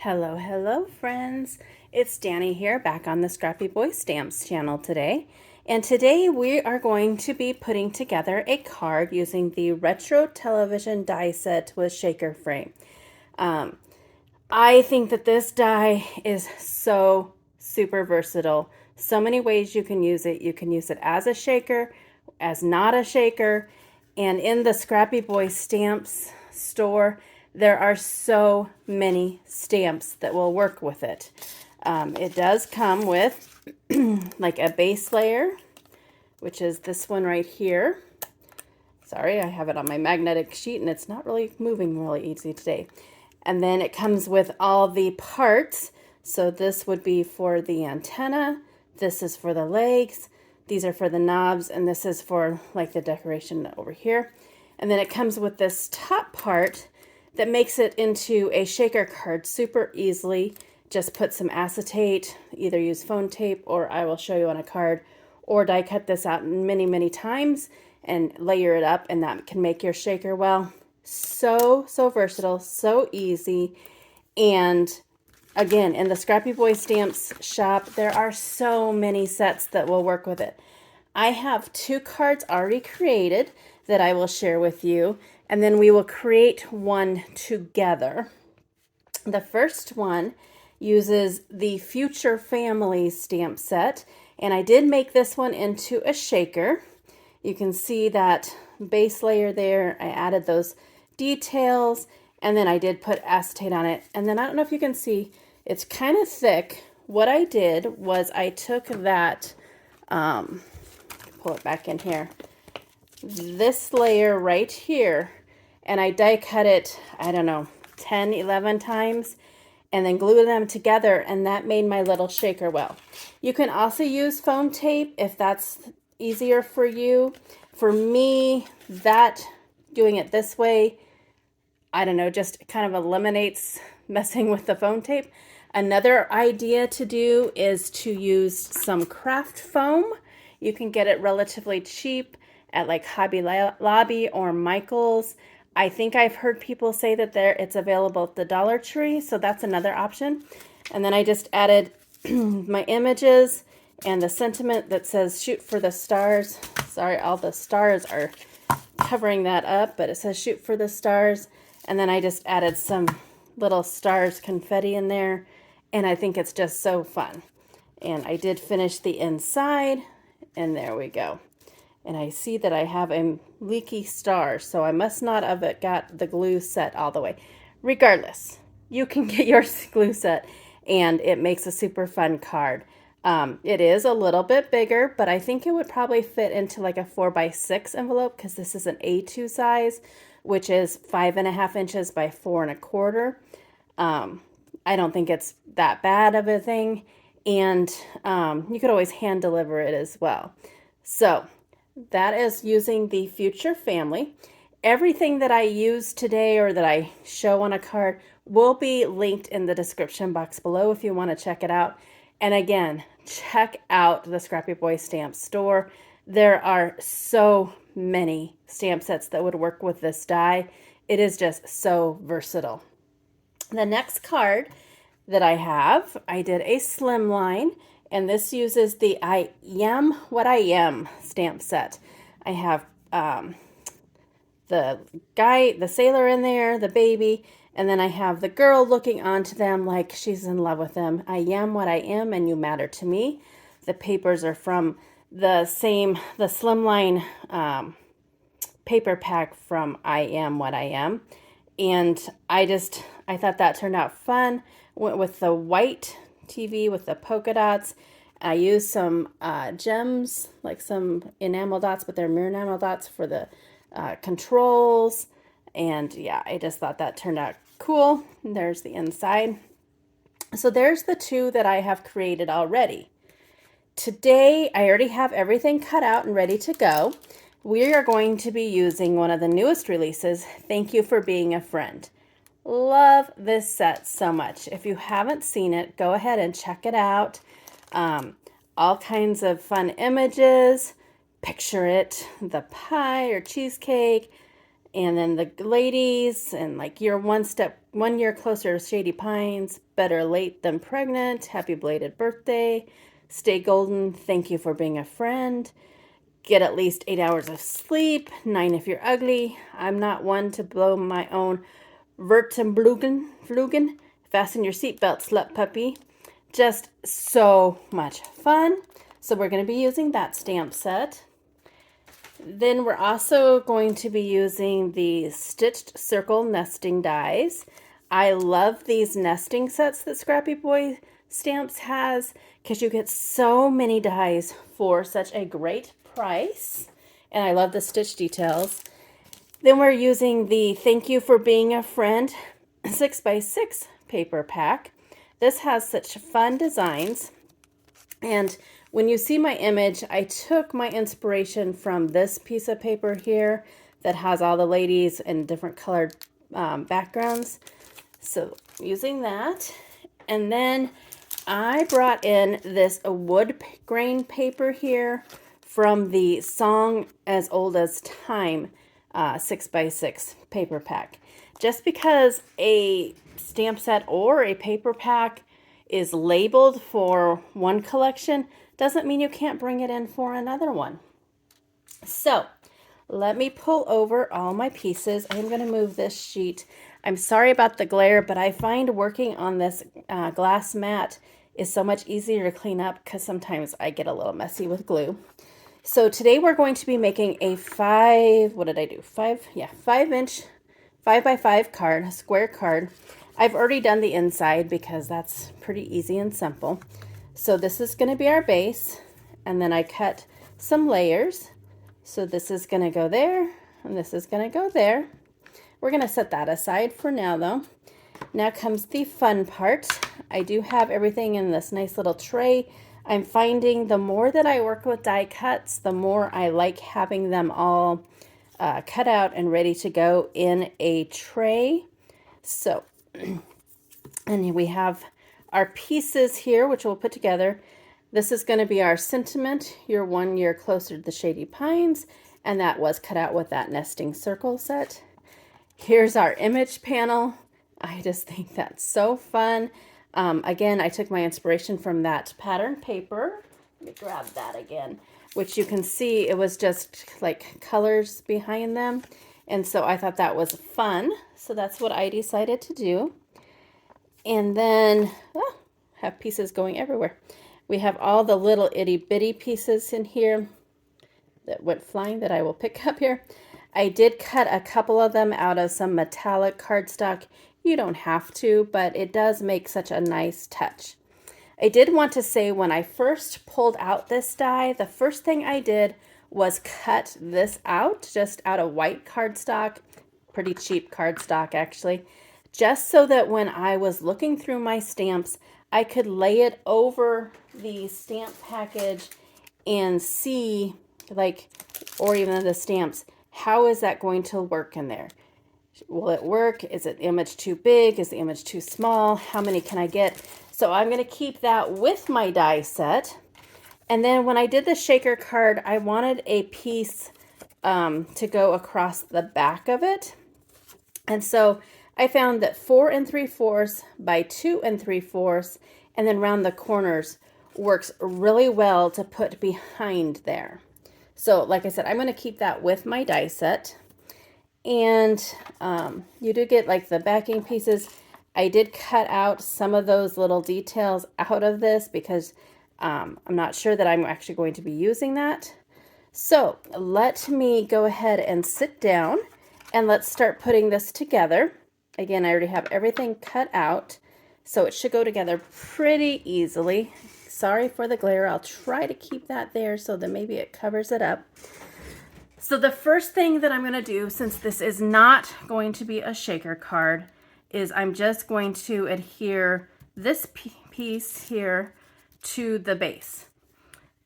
Hello, hello, friends. It's Danny here, back on the Scrappy Boy Stamps channel today. And today we are going to be putting together a card using the retro television die set with shaker frame. I think that this die is so super versatile. So many ways you can use it. You can use it as a shaker, as not a shaker. And in the Scrappy Boy Stamps store, there are so many stamps that will work with it. It does come with like a base layer, which is this one right here. Sorry, I have it on my magnetic sheet and it's not really moving really easy today. And then it comes with all the parts. So this would be for the antenna. This is for the legs. These are for the knobs. And this is for like the decoration over here. And then it comes with this top part that makes it into a shaker card super easily. Just put some acetate, either use foam tape or I will show you on a card, or die cut this out many, many times and layer it up, and that can make your shaker well. So versatile, so easy. And again, in the Scrappy Boy Stamps shop, there are so many sets that will work with it. I have 2 cards already created that I will share with you, and then we will create one together. The first one uses the Future Family stamp set, and I did make this one into a shaker. You can see that base layer there. I added those details, and then I did put acetate on it. And then I don't know if you can see, it's kind of thick. What I did was I took that, pull it back in here, this layer right here, and I die cut it, I don't know, 10, 11 times, and then glue them together, and that made my little shaker well. You can also use foam tape if that's easier for you. For me, doing it this way, I don't know, just kind of eliminates messing with the foam tape. Another idea to do is to use some craft foam. You can get it relatively cheap at like Hobby Lobby or Michael's. I think I've heard people say that it's available at the Dollar Tree, so that's another option. And then I just added my images and the sentiment that says shoot for the stars. Sorry, all the stars are covering that up, but it says shoot for the stars. And then I just added some little stars confetti in there, and I think it's just so fun. And I did finish the inside, and there we go. And I see that I have a leaky star, so I must not have got the glue set all the way. Regardless, you can get your glue set, and it makes a super fun card. It is a little bit bigger, but I think it would probably fit into like a 4x6 envelope, because this is an A2 size, which is 5.5 inches by 4.25. I don't think it's that bad of a thing, and you could always hand deliver it as well. So that is using the Future Family. Everything that I use today or that I show on a card will be linked in the description box below if you want to check it out. And again, check out the Scrappy Boy Stamp store. There are so many stamp sets that would work with this die. It is just so versatile. The next card that I have, I did a slimline, and this uses the I Am What I Am stamp set. I have the guy, the sailor in there, the baby, and then I have the girl looking onto them like she's in love with them. I am what I am, and you matter to me. The papers are from the slimline paper pack from I Am What I Am. And I thought that turned out fun. Went with the white TV with the polka dots. I used some gems, like some enamel dots, but they're mirror enamel dots for the controls. And yeah, I just thought that turned out cool. And there's the inside. So there's the 2 that I have created already. Today, I already have everything cut out and ready to go. We are going to be using one of the newest releases, Thank You for Being a Friend. Love this set so much. If you haven't seen it, go ahead and check it out. All kinds of fun images. Picture it, the pie or cheesecake, And then the ladies, and like you're 1 year closer to Shady Pines, better late than pregnant, happy belated birthday, stay golden, thank you for being a friend, get at least 8 hours of sleep, 9 if you're ugly, I'm not one to blow my own Vertenblugen, fasten your seatbelt, slut puppy. Just so much fun. So we're going to be using that stamp set. Then we're also going to be using the stitched circle nesting dies. I love these nesting sets that Scrappy Boy Stamps has because you get so many dies for such a great price. And I love the stitch details. Then we're using the Thank You for Being a Friend 6x6 paper pack. This has such fun designs. And when you see my image, I took my inspiration from this piece of paper here that has all the ladies in different colored backgrounds. So using that. And then I brought in this wood grain paper here from the Song as Old as Time 6x6 paper pack. Just because a stamp set or a paper pack is labeled for one collection doesn't mean you can't bring it in for another one. So let me pull over all my pieces. I'm going to move this sheet. I'm sorry about the glare, but I find working on this glass mat is so much easier to clean up because sometimes I get a little messy with glue. So today we're going to be making a 5-inch 5x5 card, a square card. I've already done the inside because that's pretty easy and simple. So this is going to be our base, and then I cut some layers. So this is going to go there, and this is going to go there. We're going to set that aside for now though. Now comes the fun part. I do have everything in this nice little tray. I'm finding the more that I work with die cuts, the more I like having them all cut out and ready to go in a tray. So, and we have our pieces here, which we'll put together. This is going to be our sentiment. You're 1 year closer to the Shady Pines, and that was cut out with that nesting circle set. Here's our image panel. I just think that's so fun. Again, I took my inspiration from that pattern paper. Let me grab that again, which you can see it was just like colors behind them. And so I thought that was fun. So that's what I decided to do. And then, have pieces going everywhere. We have all the little itty bitty pieces in here that went flying that I will pick up here. I did cut a couple of them out of some metallic cardstock. You don't have to, but it does make such a nice touch. I did want to say when I first pulled out this die, the first thing I did was cut this out, just out of white cardstock, pretty cheap cardstock actually, just so that when I was looking through my stamps, I could lay it over the stamp package and see, like, or even the stamps, how is that going to work in there? Will it work? Is it image too big? Is the image too small? How many can I get? So I'm going to keep that with my die set. And then when I did the shaker card, I wanted a piece to go across the back of it. And so I found that 4 3/4 by 2 3/4 and then round the corners works really well to put behind there. So like I said, I'm going to keep that with my die set. And you do get like the backing pieces. I did cut out some of those little details out of this because I'm not sure that I'm actually going to be using that. So let me go ahead and sit down and let's start putting this together. Again, I already have everything cut out, so it should go together pretty easily. Sorry for the glare. I'll try to keep that there so that maybe it covers it up. So the first thing that I'm going to do, since this is not going to be a shaker card, is I'm just going to adhere this piece here to the base.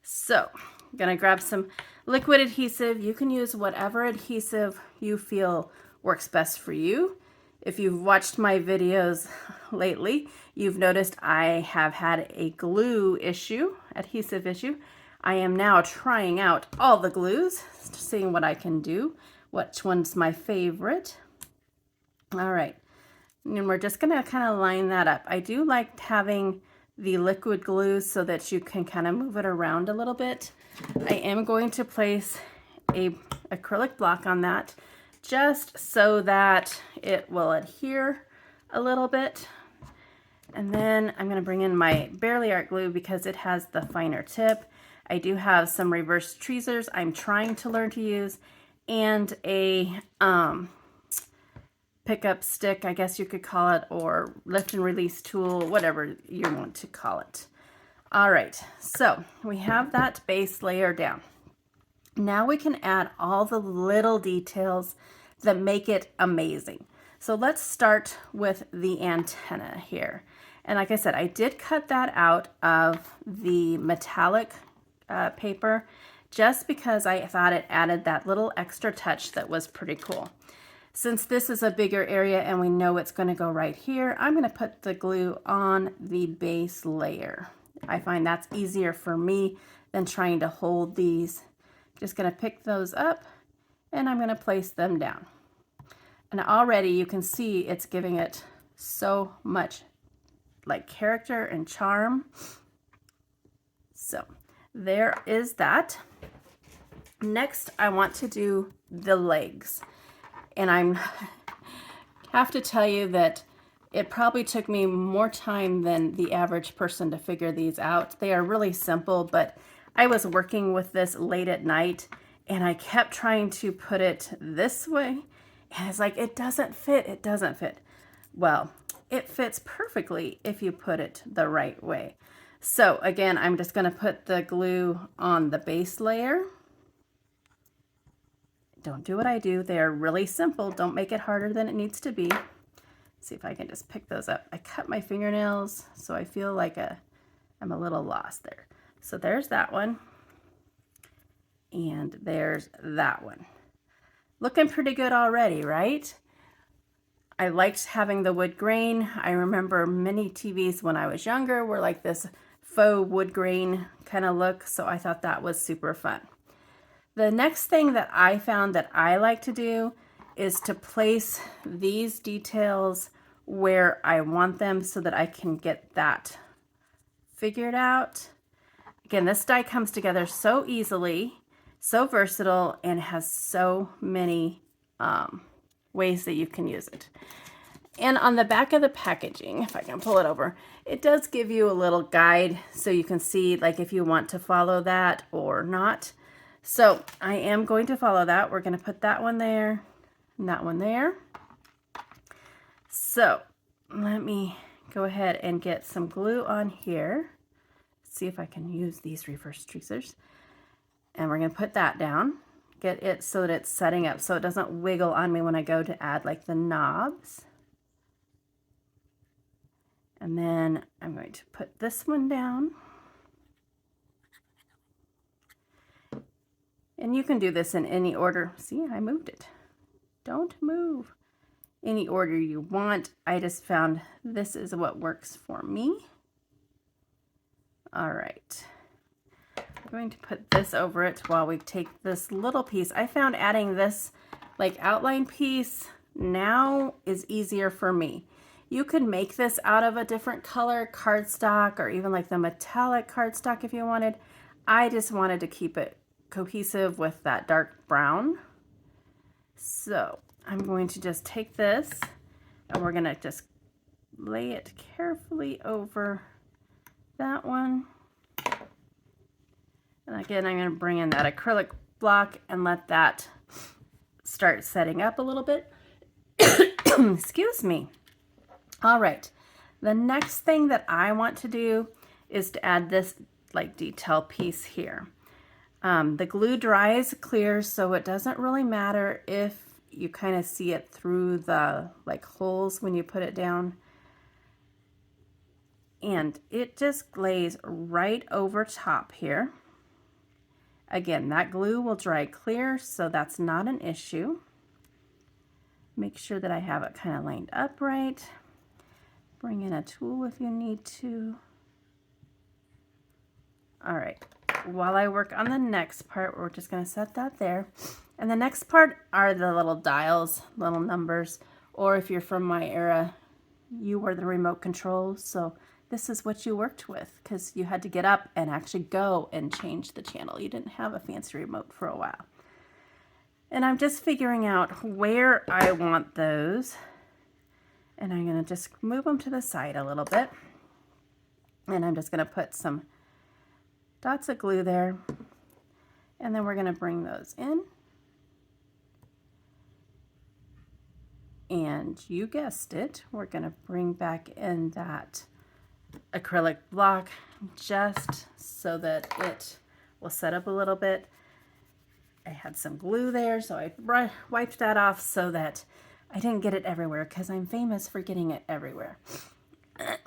So I'm going to grab some liquid adhesive. You can use whatever adhesive you feel works best for you. If you've watched my videos lately, you've noticed I have had a glue issue, adhesive issue. I am now trying out all the glues, seeing what I can do which one's my favorite. All right, and we're just gonna kind of line that up. I do like having the liquid glue so that you can kind of move it around a little bit. I am going to place a acrylic block on that just so that it will adhere a little bit. And then I'm going to bring in my Barely Art glue because it has the finer tip. I do have some reverse tweezers I'm trying to learn to use, and a pickup stick, I guess you could call it, or lift and release tool, whatever you want to call it. All right, so we have that base layer down. Now we can add all the little details that make it amazing. So let's start with the antenna here. And like I said, I did cut that out of the metallic paper just because I thought it added that little extra touch that was pretty cool. Since this is a bigger area and we know it's going to go right here, I'm going to put the glue on the base layer. I find that's easier for me than trying to hold these. Just going to pick those up and I'm going to place them down. And already you can see it's giving it so much like character and charm. So there is that. Next, I want to do the legs. And I have to tell you that it probably took me more time than the average person to figure these out. They are really simple, but I was working with this late at night and I kept trying to put it this way. And it's like, it doesn't fit, it doesn't fit. Well, it fits perfectly if you put it the right way. So again, I'm just going to put the glue on the base layer. Don't do what I do. They are really simple. Don't make it harder than it needs to be. Let's see if I can just pick those up. I cut my fingernails, so I feel like I'm a little lost there. So there's that one. And there's that one. Looking pretty good already, right? I liked having the wood grain. I remember many TVs when I was younger were like this faux wood grain kind of look, so I thought that was super fun. The next thing that I found that I like to do is to place these details where I want them so that I can get that figured out. Again, this die comes together so easily, so versatile, and has so many ways that you can use it. And on the back of the packaging, if I can pull it over, it does give you a little guide so you can see like if you want to follow that or not. So I am going to follow that. We're going to put that one there and that one there. So let me go ahead and get some glue on here. See if I can use these reverse tweezers. And we're going to put that down. Get it so that it's setting up so it doesn't wiggle on me when I go to add like the knobs. And then I'm going to put this one down. And you can do this in any order. See, I moved it. Don't move. Any order you want. I just found this is what works for me. All right. I'm going to put this over it while we take this little piece. I found adding this like outline piece now is easier for me. You could make this out of a different color cardstock or even like the metallic cardstock if you wanted. I just wanted to keep it cohesive with that dark brown. So I'm going to just take this and we're going to just lay it carefully over that one. And again, I'm going to bring in that acrylic block and let that start setting up a little bit. Excuse me. All right. The next thing that I want to do is to add this like detail piece here. The glue dries clear, so it doesn't really matter if you kind of see it through the like holes when you put it down. And it just glaze right over top here. Again, that glue will dry clear, so that's not an issue. Make sure that I have it kind of lined up right. Bring in a tool if you need to. All right. While I work on the next part, we're just going to set that there. And the next part are the little dials, little numbers, or if you're from my era, you were the remote control. So this is what you worked with because you had to get up and actually go and change the channel. You didn't have a fancy remote for a while. And I'm just figuring out where I want those. And I'm going to just move them to the side a little bit. And I'm just going to put some dots of glue there. And then we're going to bring those in. And you guessed it, we're going to bring back in that acrylic block just so that it will set up a little bit. I had some glue there, so I wiped that off so that I didn't get it everywhere because I'm famous for getting it everywhere.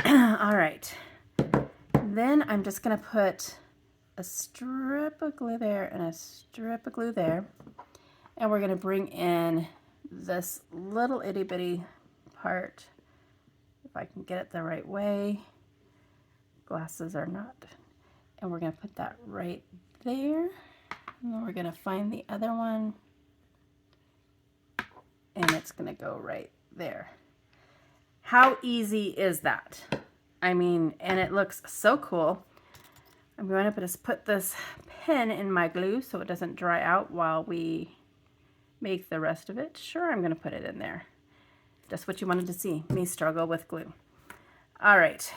All right. Then I'm just going to put a strip of glue there and a strip of glue there. And we're going to bring in this little itty bitty part, if I can get it the right way. Glasses are not. And we're going to put that right there. And then we're going to find the other one. And it's going to go right there. How easy is that? I mean, and it looks so cool. I'm going to just put this pen in my glue so it doesn't dry out while we make the rest of it. Sure, I'm going to put it in there. Just what you wanted to see, me struggle with glue. All right,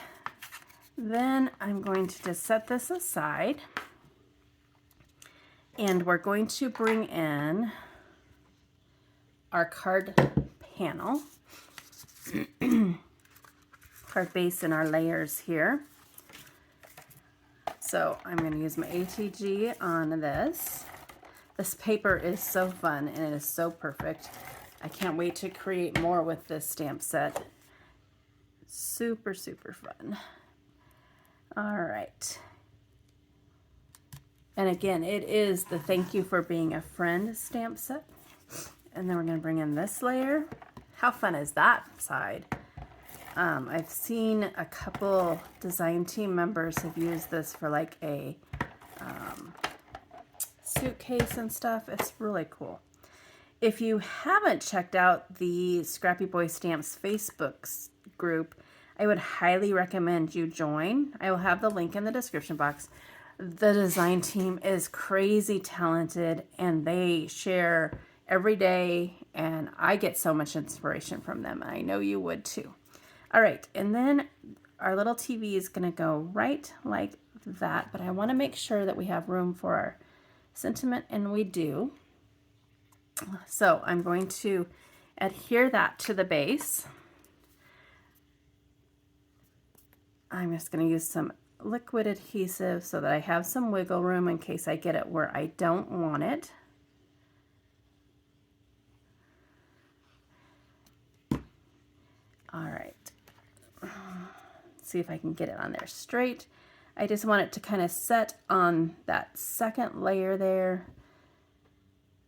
then I'm going to just set this aside. And we're going to bring in our card panel. Card base in our layers here. So I'm going to use my ATG on this. This paper is so fun and it is so perfect. I can't wait to create more with this stamp set. Super, super fun. All right. And again, it is the Thank You for Being a Friend stamp set. And then we're going to bring in this layer. How fun is that side? I've seen a couple design team members have used this for like a suitcase and stuff. It's really cool. If you haven't checked out the Scrappy Boy Stamps Facebook group, I would highly recommend you join. I will have the link in the description box. The design team is crazy talented and they share every day and I get so much inspiration from them. I know you would too. All right, and then our little TV is going to go right like that, but I want to make sure that we have room for our sentiment, and we do. So I'm going to adhere that to the base. I'm just going to use some liquid adhesive so that I have some wiggle room in case I get it where I don't want it. All right. See if I can get it on there straight. I just want it to kind of set on that second layer there.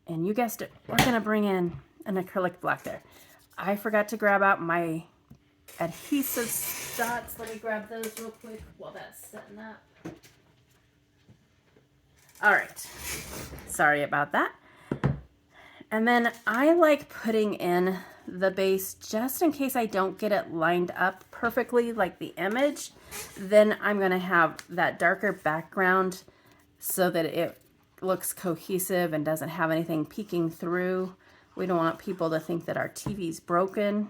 And you guessed it, we're going to bring in an acrylic block there. I forgot to grab out my adhesive dots. Let me grab those real quick while that's setting up. All right. Sorry about that. And then I like putting in the base just in case I don't get it lined up perfectly like the image. Then I'm going to have that darker background so that it looks cohesive and doesn't have anything peeking through. We don't want people to think that our TV's broken.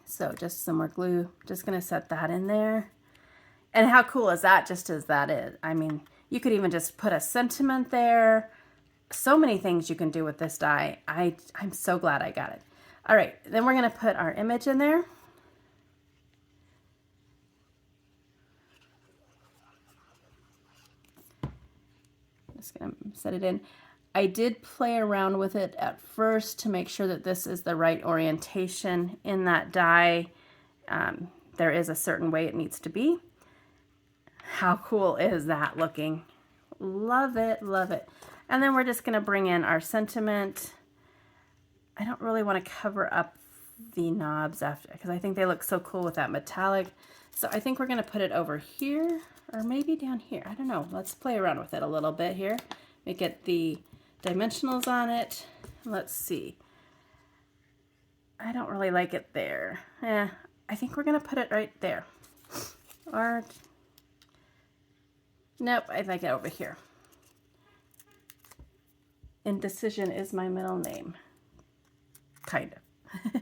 So just some more glue. Just going to set that in there. And how cool is that, just as that is? I mean, you could even just put a sentiment there. So many things you can do with this die. I'm so glad I got it. All right, then we're going to put our image in there. Just going to set it in. I did play around with it at first to make sure that this is the right orientation in that die. There is a certain way it needs to be. How cool is that looking? Love it, love it. And then we're just going to bring in our sentiment. I don't really want to cover up the knobs after because I think they look so cool with that metallic. So I think we're going to put it over here or maybe down here. I don't know. Let's play around with it a little bit here. Make it the dimensionals on it. Let's see. I don't really like it there. I think we're going to put it right there. Or, nope, I like it over here. Indecision is my middle name. Kind of.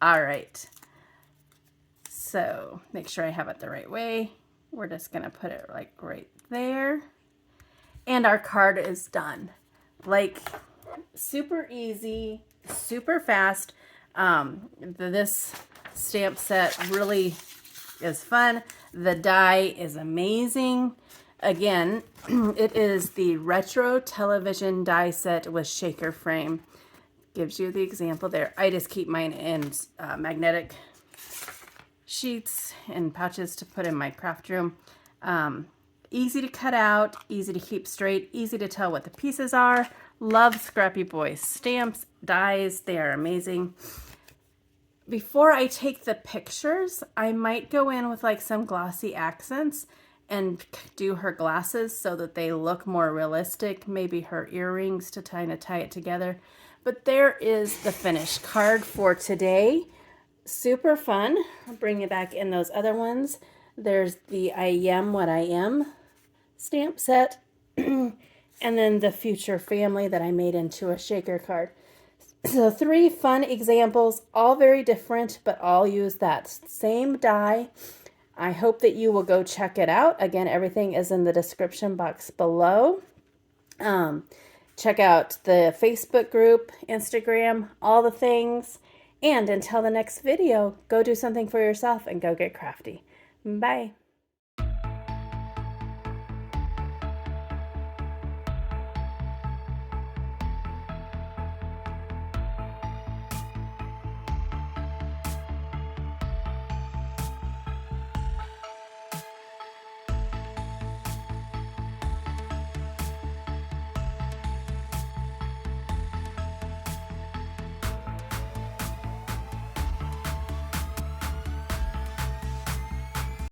All right. So make sure I have it the right way. We're just going to put it like right there. And our card is done. Like, super easy, super fast. This stamp set really is fun. The die is amazing. Again, it is the retro television die set with shaker frame. Gives you the example there. I just keep mine in magnetic sheets and pouches to put in my craft room. Easy to cut out, easy to keep straight, easy to tell what the pieces are. Love Scrappy Boy stamps, dies, they are amazing. Before I take the pictures, I might go in with like some glossy accents and do her glasses so that they look more realistic, maybe her earrings to kind of tie it together. But there is the finished card for today. Super fun. I'll bring you back in those other ones. There's the I Am What I Am stamp set. And then the Future Family that I made into a shaker card. So 3 fun examples, all very different, but all use that same die. I hope that you will go check it out. Again, everything is in the description box below. Check out the Facebook group, Instagram, all the things. And until the next video, go do something for yourself and go get crafty. Bye.